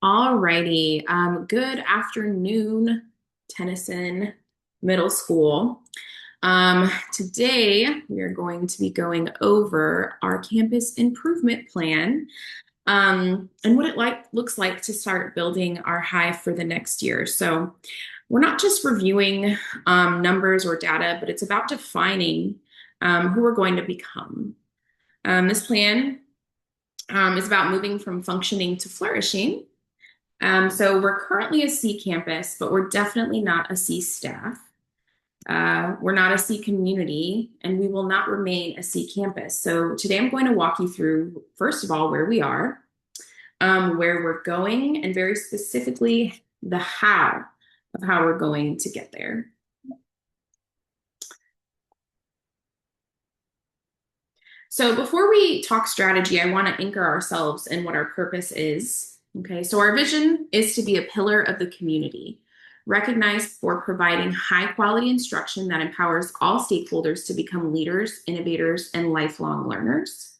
Alrighty. Good afternoon, Tennyson Middle School. Today we are going to be going over our campus improvement plan, and what it looks like to start building our hive for the next year. So we're not just reviewing numbers or data, but it's about defining who we're going to become. This plan is about moving from functioning to flourishing. So we're currently a C campus, but we're definitely not a C staff. We're not a C community, and we will not remain a C campus. So today I'm going to walk you through, first of all, where we are, where we're going, and very specifically the how of how we're going to get there. So before we talk strategy, I want to anchor ourselves in what our purpose is. Okay, so our vision is to be a pillar of the community, recognized for providing high quality instruction that empowers all stakeholders to become leaders, innovators, and lifelong learners.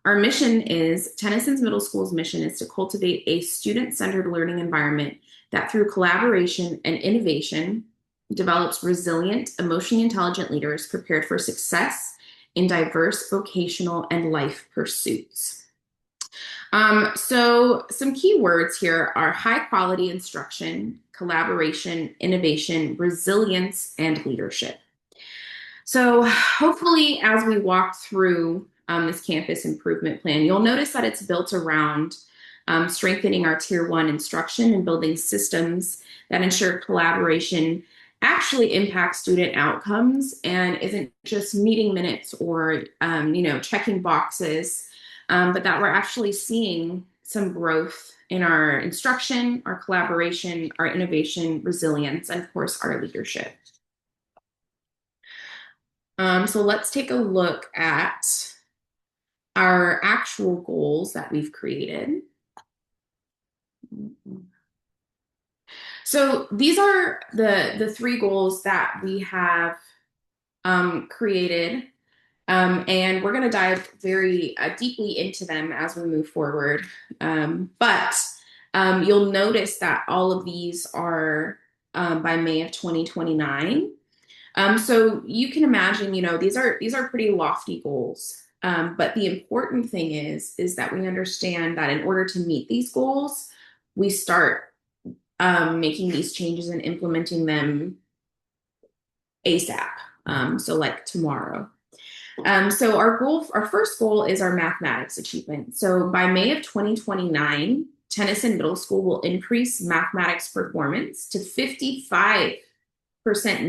Our mission is, Tennyson's Middle School's mission is to cultivate a student-centered learning environment that through collaboration and innovation develops resilient, emotionally intelligent leaders prepared for success in diverse vocational and life pursuits. So some key words here are high quality instruction, collaboration, innovation, resilience, and leadership. So hopefully as we walk through this campus improvement plan, you'll notice that it's built around strengthening our tier one instruction and building systems that ensure collaboration actually impacts student outcomes and isn't just meeting minutes or checking boxes, but that we're actually seeing some growth in our instruction, our collaboration, our innovation, resilience, and of course our leadership. So let's take a look at our actual goals that we've created. So these are the three goals that we have created, and we're going to dive very deeply into them as we move forward. But you'll notice that all of these are by May of 2029. So you can imagine, these are pretty lofty goals. But the important thing is that we understand that in order to meet these goals, we start making these changes and implementing them ASAP. So like tomorrow. So our first goal is our mathematics achievement. So by May of 2029, Tennyson Middle School will increase mathematics performance to 55%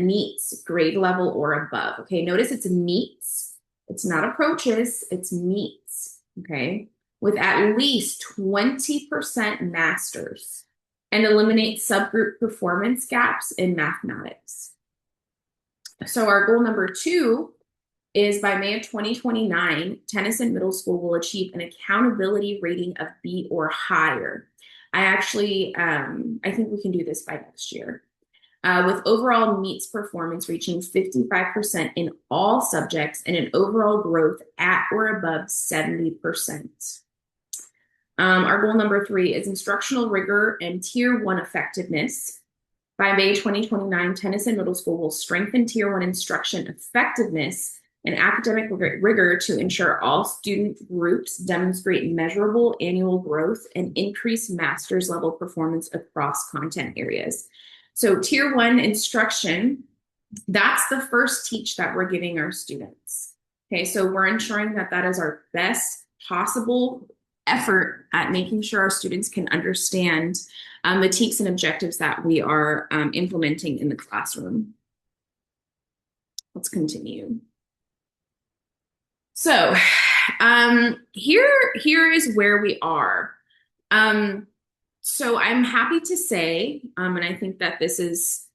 meets grade level or above. Okay, notice it's meets. It's not approaches, it's meets. Okay, with at least 20% masters and eliminate subgroup performance gaps in mathematics. So our goal number 2 is by May of 2029, Tennyson Middle School will achieve an accountability rating of B or higher. I think we can do this by next year. With overall meets performance reaching 55% in all subjects and an overall growth at or above 70%. Our goal number 3 is instructional rigor and tier 1 effectiveness. By May 2029, Tennyson Middle School will strengthen tier 1 instruction effectiveness and academic rigor to ensure all student groups demonstrate measurable annual growth and increase master's level performance across content areas. So tier 1 instruction, that's the first teach that we're giving our students. Okay, so we're ensuring that that is our best possible effort at making sure our students can understand the TEKS and objectives that we are implementing in the classroom. Let's continue. So here is where we are. So I'm happy to say, and I think that this is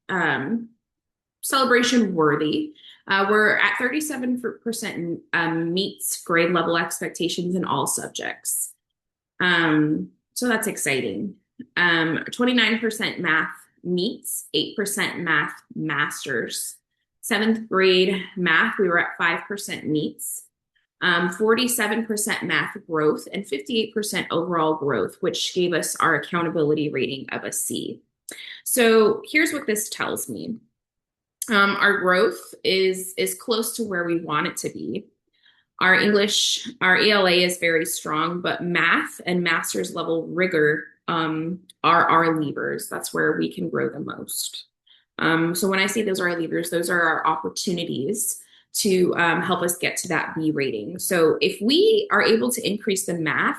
celebration worthy. We're at 37% meets grade level expectations in all subjects. So that's exciting. 29% math meets, 8% math masters. 7th grade math, we were at 5% meets. 47% math growth, and 58% overall growth, which gave us our accountability rating of a C. So here's what this tells me. Our growth is close to where we want it to be. Our English, our ELA is very strong, but math and master's level rigor are our levers. That's where we can grow the most. So when I say those are our levers, those are our opportunities to help us get to that B rating. So if we are able to increase the math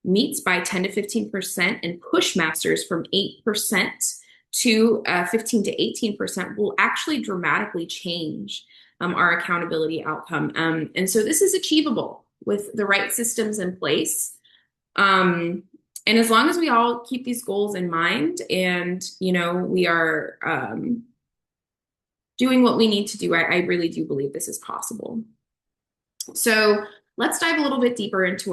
meets by 10 to 15% and push masters from 8% to 15 to 18%, will actually dramatically change our accountability outcome. And so this is achievable with the right systems in place. And as long as we all keep these goals in mind and, we are doing what we need to do, I really do believe this is possible. So let's dive a little bit deeper into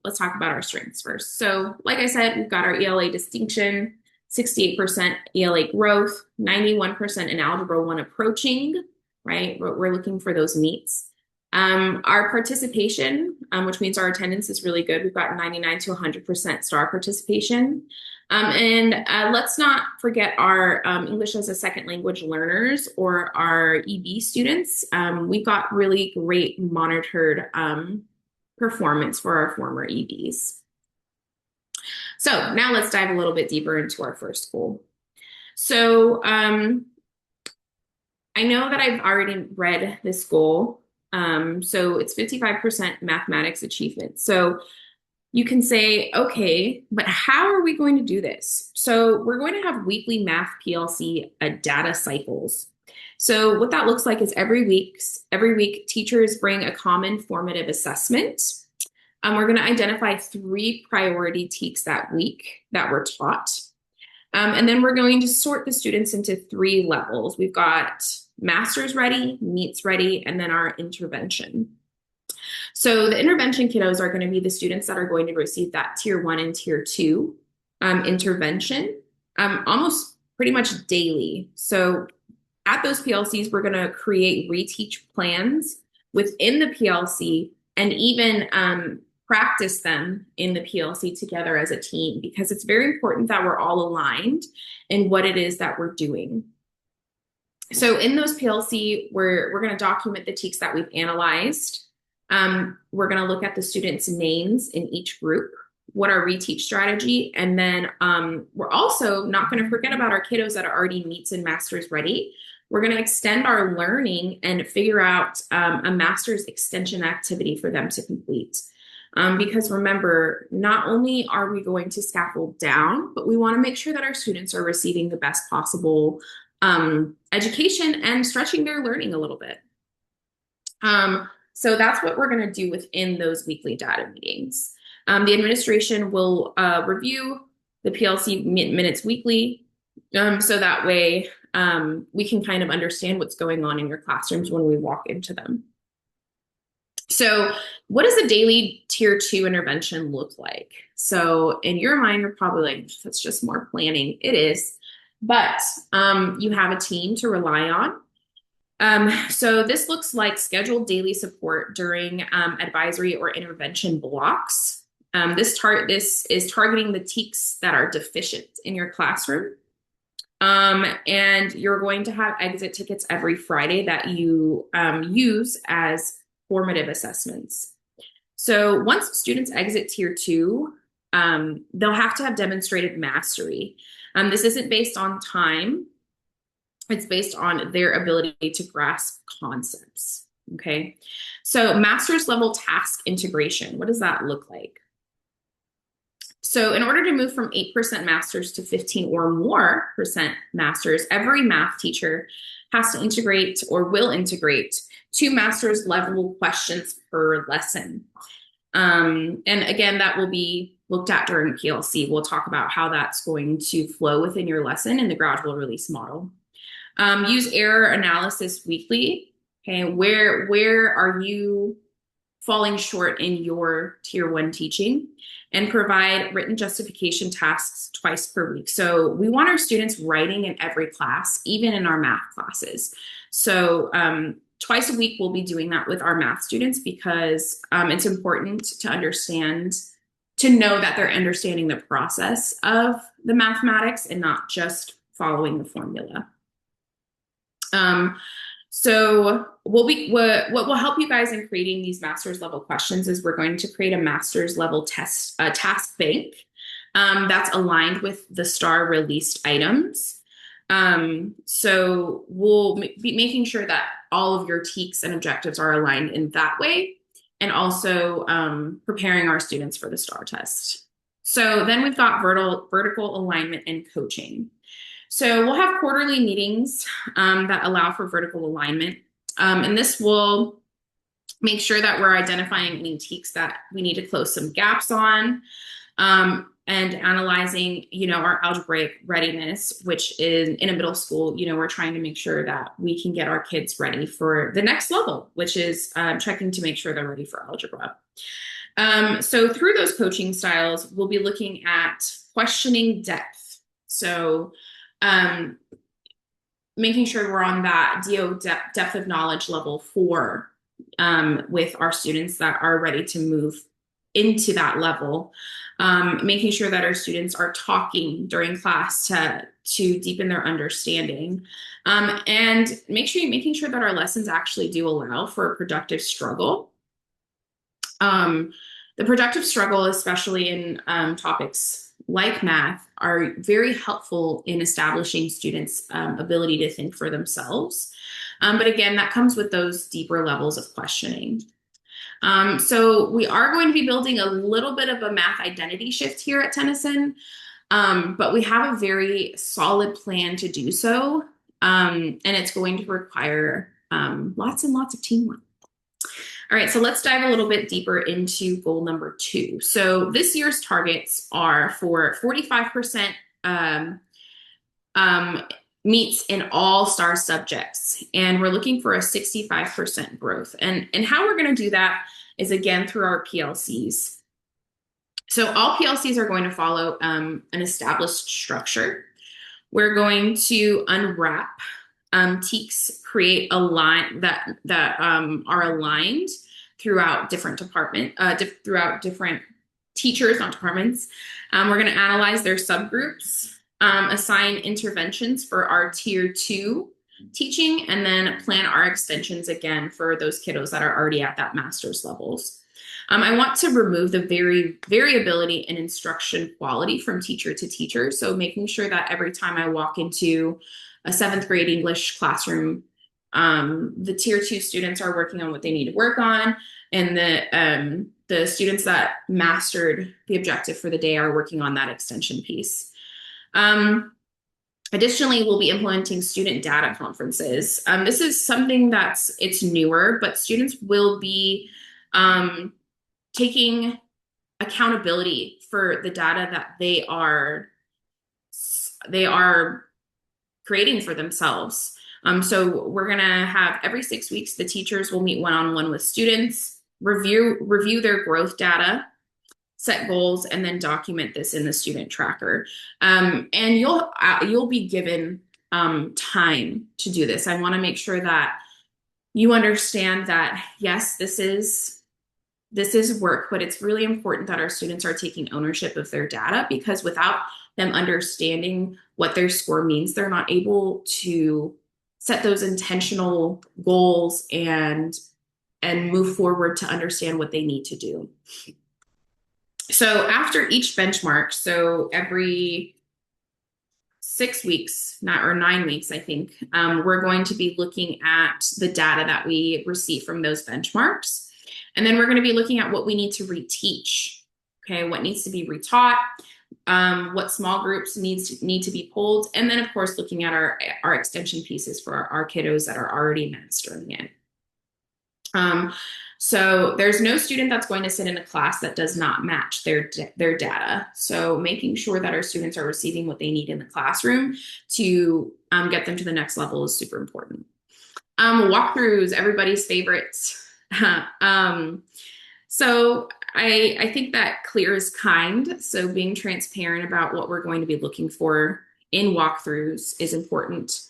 let's talk about our strengths first. So like I said, we've got our ELA distinction, 68% ELA growth, 91% in Algebra 1 approaching, right? We're looking for those meets. Our participation, which means our attendance is really good. We've got 99 to 100% star participation. And let's not forget our English as a second language learners or our EB students. We've got really great monitored performance for our former EBs. So now let's dive a little bit deeper into our first goal. So I know that I've already read this goal. So it's 55% mathematics achievement. So you can say, okay, but how are we going to do this? So we're going to have weekly math PLC data cycles. So what that looks like is every week teachers bring a common formative assessment. We're going to identify 3 priority TEKS that week that were taught. And then we're going to sort the students into 3 levels. We've got master's ready, meets ready, and then our intervention. So the intervention kiddos are going to be the students that are going to receive that tier 1 and tier 2 intervention almost pretty much daily. So at those PLCs, we're going to create reteach plans within the PLC and even practice them in the PLC together as a team, because it's very important that we're all aligned in what it is that we're doing. So in those PLC, we're going to document the TEKS that we've analyzed. We're going to look at the students' names in each group, what our reteach strategy, and then we're also not going to forget about our kiddos that are already meets and masters ready. We're going to extend our learning and figure out a master's extension activity for them to complete. Because remember, not only are we going to scaffold down, but we want to make sure that our students are receiving the best possible education and stretching their learning a little bit. So that's what we're going to do within those weekly data meetings. The administration will review the PLC minutes weekly, so that way we can kind of understand what's going on in your classrooms when we walk into them. So what does a daily tier 2 intervention look like? So in your mind, you're probably like, that's just more planning. It is, but you have a team to rely on. So this looks like scheduled daily support during advisory or intervention blocks. This is targeting the TEKS that are deficient in your classroom. And you're going to have exit tickets every Friday that you use as formative assessments. So once students exit tier 2, they'll have to have demonstrated mastery. This isn't based on time. It's based on their ability to grasp concepts, okay? So master's level task integration, what does that look like? So in order to move from 8% masters to 15 or more % masters, every math teacher has to integrate or will integrate 2 master's level questions per lesson. And again, that will be looked at during PLC. We'll talk about how that's going to flow within your lesson in the gradual release model. Use error analysis weekly. Okay, where are you falling short in your tier 1 teaching? And provide written justification tasks twice per week. So we want our students writing in every class, even in our math classes. So twice a week, we'll be doing that with our math students because it's important to understand, to know that they're understanding the process of the mathematics and not just following the formula. So what will help you guys in creating these master's level questions is we're going to create a master's level task bank that's aligned with the STAR released items. So we'll be making sure that all of your TEKS and objectives are aligned in that way, and also preparing our students for the STAR test. So then we've got vertical alignment and coaching. So we'll have quarterly meetings that allow for vertical alignment. And this will make sure that we're identifying any TEKS that we need to close some gaps on, and analyzing, our algebraic readiness, which is in a middle school, we're trying to make sure that we can get our kids ready for the next level, which is checking to make sure they're ready for algebra. So through those coaching styles, we'll be looking at questioning depth. So making sure we're on that DO depth of knowledge level 4 with our students that are ready to move into that level. Making sure that our students are talking during class to deepen their understanding, and making sure that our lessons actually do allow for a productive struggle. The productive struggle, especially in topics like math, are very helpful in establishing students' ability to think for themselves. But again, that comes with those deeper levels of questioning. So we are going to be building a little bit of a math identity shift here at Tennyson, but we have a very solid plan to do so, and it's going to require lots and lots of teamwork. All right, so let's dive a little bit deeper into goal number 2. So this year's targets are for 45% meets in all STAR subjects, and we're looking for a 65% growth. And how we're going to do that is, again, through our PLCs. So all PLCs are going to follow an established structure. We're going to unwrap TEKS, create a line that are aligned throughout different throughout different teachers, not departments. We're going to analyze their subgroups, assign interventions for our tier 2 teaching, and then plan our extensions again for those kiddos that are already at that master's levels. I want to remove the variability in instruction quality from teacher to teacher. So making sure that every time I walk into a 7th grade English classroom, the tier 2 students are working on what they need to work on, and the students that mastered the objective for the day are working on that extension piece. Additionally, we'll be implementing student data conferences. This is something it's newer, but students will be taking accountability for the data that they are creating for themselves. So we're gonna have every 6 weeks, the teachers will meet one-on-one with students, review their growth data, set goals, and then document this in the student tracker. And you'll be given time to do this. I want to make sure that you understand that, yes, this is work, but it's really important that our students are taking ownership of their data, because without them understanding what their score means, they're not able to set those intentional goals and move forward to understand what they need to do. So after each benchmark, so every 6 weeks, 9 weeks, I think, we're going to be looking at the data that we receive from those benchmarks. And then we're going to be looking at what we need to reteach. Okay, what needs to be retaught, what small groups need to be pulled, and then of course looking at our extension pieces for our kiddos that are already mastering it. So there's no student that's going to sit in a class that does not match their data. So making sure that our students are receiving what they need in the classroom to get them to the next level is super important. Walkthroughs, everybody's favorites. So I think that clear is kind. So being transparent about what we're going to be looking for in walkthroughs is important.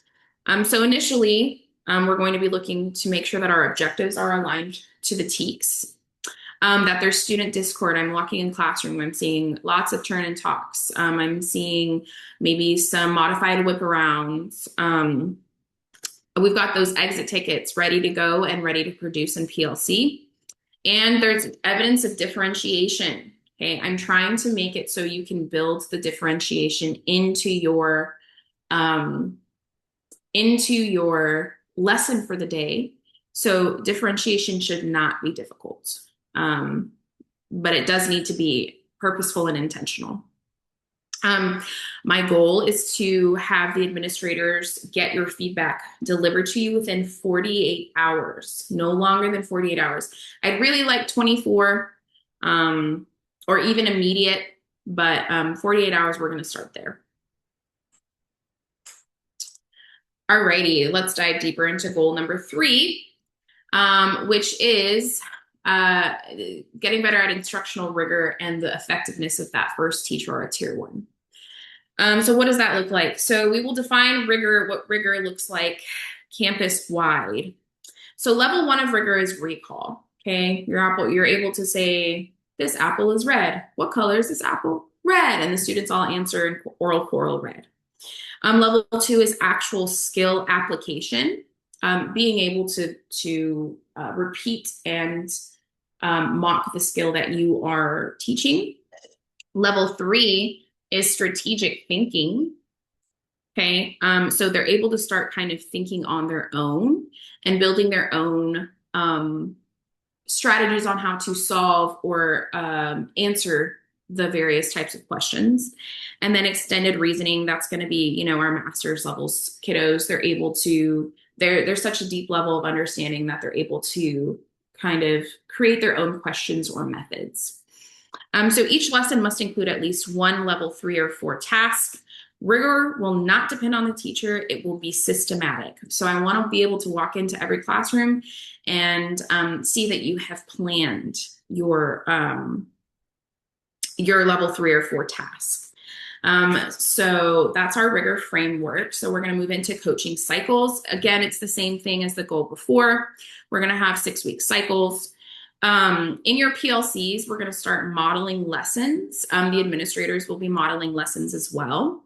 So initially, We're going to be looking to make sure that our objectives are aligned to the TEKS. That there's student discord. I'm walking in classroom. I'm seeing lots of turn and talks. I'm seeing maybe some modified whip arounds. We've got those exit tickets ready to go and ready to produce in PLC. And there's evidence of differentiation. Okay, I'm trying to make it so you can build the differentiation into your lesson for the day. So differentiation should not be difficult, but it does need to be purposeful and intentional. My goal is to have the administrators get your feedback delivered to you within 48 hours, no longer than 48 hours. I'd really like 24 or even immediate, but 48 hours, we're going to start there. Alrighty, let's dive deeper into goal number 3, which is getting better at instructional rigor and the effectiveness of that first teacher or a tier 1. So what does that look like? So we will define rigor, what rigor looks like campus-wide. So level 1 of rigor is recall. Okay, you're able to say, this apple is red. What color is this apple? Red. And the students all answer in oral choral red. Level 2 is actual skill application, being able to repeat and mock the skill that you are teaching. Level 3 is strategic thinking. Okay, so they're able to start kind of thinking on their own and building their own strategies on how to solve or answer the various types of questions. And then extended reasoning, that's going to be, our master's levels kiddos. They're able to, there's such a deep level of understanding that they're able to kind of create their own questions or methods. So each lesson must include at least one level 3 or 4 task. Rigor will not depend on the teacher. It will be systematic. So I want to be able to walk into every classroom and see that you have planned your level 3 or 4 tasks. So that's our rigor framework. So we're going to move into coaching cycles. Again, it's the same thing as the goal before. We're going to have 6-week cycles. In your PLCs, we're going to start modeling lessons. The administrators will be modeling lessons as well.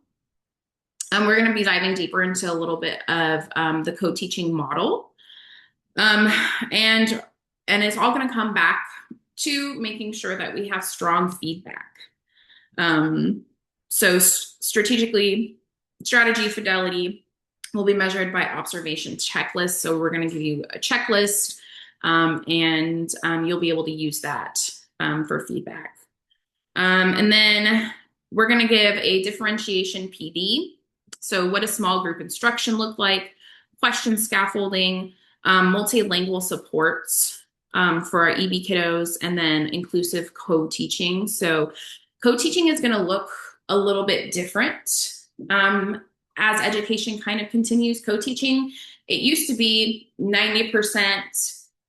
We're going to be diving deeper into a little bit of the co-teaching model. And it's all going to come back to making sure that we have strong feedback. So strategy fidelity will be measured by observation checklists. So we're going to give you a checklist, and you'll be able to use that for feedback. And then we're going to give a differentiation PD. So what does small group instruction look like? Question scaffolding, multilingual supports for our EB kiddos, and then inclusive co-teaching. So co-teaching is going to look a little bit different as education kind of continues. Co-teaching, it used to be 90%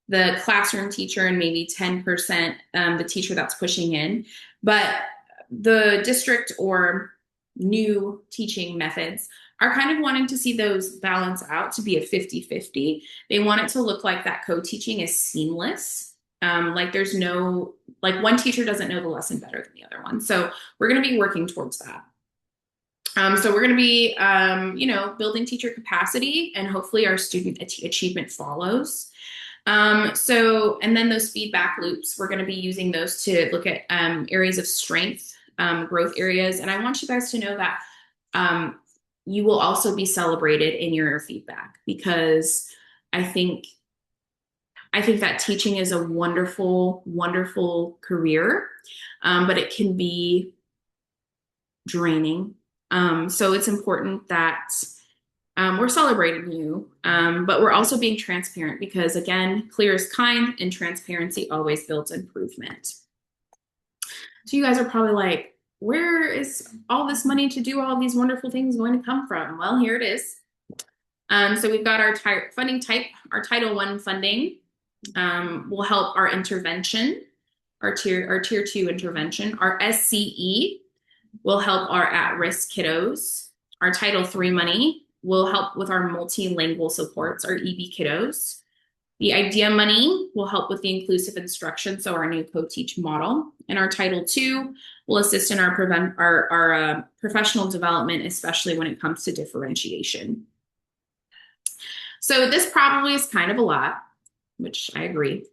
the classroom teacher and maybe 10% the teacher that's pushing in. But the district or new teaching methods are kind of wanting to see those balance out to be a 50-50. They want it to look like that co-teaching is seamless. Like there's no, like one teacher doesn't know the lesson better than the other one. So we're going to be working towards that. So we're going to be, building teacher capacity, and hopefully our student achievement follows. And then those feedback loops, we're going to be using those to look at areas of strength, growth areas. And I want you guys to know that you will also be celebrated in your feedback, because I think that teaching is a wonderful, wonderful career, but it can be draining. So it's important that we're celebrating you, but we're also being transparent, because again, clear is kind and transparency always builds improvement. So you guys are probably like, where is all this money to do all these wonderful things going to come from? Well, here it is. So we've got our funding type. Our Title I funding will help our intervention, our tier 2 intervention. Our SCE will help our at-risk kiddos. Our Title III money will help with our multilingual supports, our EB kiddos. The Idea Money will help with the inclusive instruction, so our new co-teach model. And our Title II will assist in our professional development, especially when it comes to differentiation. So this probably is kind of a lot, which I agree.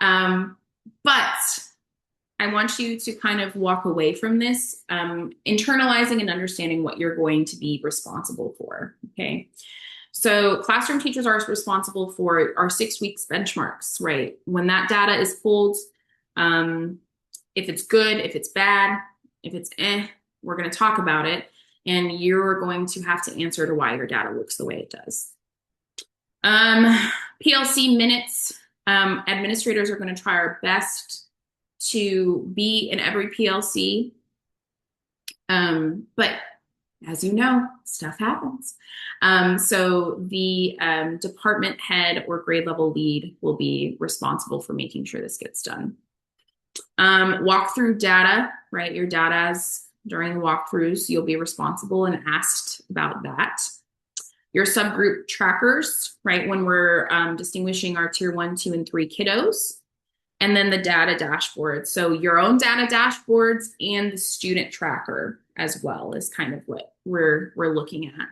But I want you to kind of walk away from this, internalizing and understanding what you're going to be responsible for, okay? So classroom teachers are responsible for our 6 weeks benchmarks, right? When that data is pulled, if it's good, if it's bad, if it's we're going to talk about it, and you're going to have to answer to why your data looks the way it does. PLC minutes, administrators are going to try our best to be in every PLC, but as you know, stuff happens. So the department head or grade level lead will be responsible for making sure this gets done. Walk through data, right? Your data's during the walkthroughs, you'll be responsible and asked about that. Your subgroup trackers, right? When we're distinguishing our tier 1, 2, and 3 kiddos. And then the data dashboard. So your own data dashboards and the student tracker as well is kind of what we're looking at.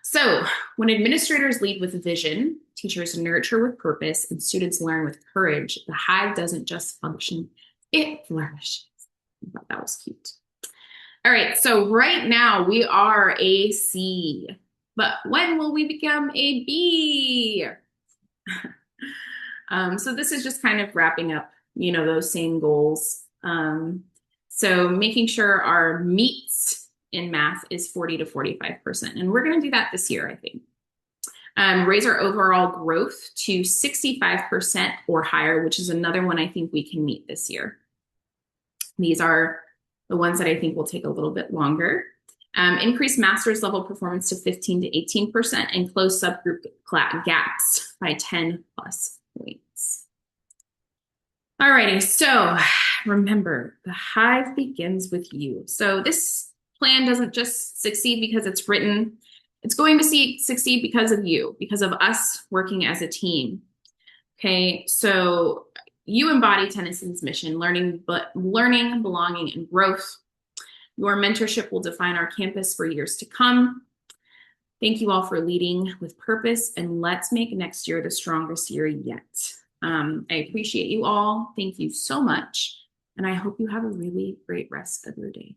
So when administrators lead with vision, teachers nurture with purpose, and students learn with courage, the hive doesn't just function, it flourishes. I thought that was cute. All right, so right now we are a C, but when will we become a B? So this is just kind of wrapping up, you know, those same goals. So making sure our meets in math is 40 to 45%. And we're going to do that this year, I think. Raise our overall growth to 65% or higher, which is another one I think we can meet this year. These are the ones that I think will take a little bit longer. Increase master's level performance to 15 to 18% and close subgroup gaps by 10 plus points. Alrighty, so remember, the hive begins with you. So this plan doesn't just succeed because it's written. It's going to succeed because of you, because of us working as a team. Okay, so you embody Tennyson's mission, learning, belonging, and growth. Your mentorship will define our campus for years to come. Thank you all for leading with purpose, and let's make next year the strongest year yet. I appreciate you all. Thank you so much, and I hope you have a really great rest of your day.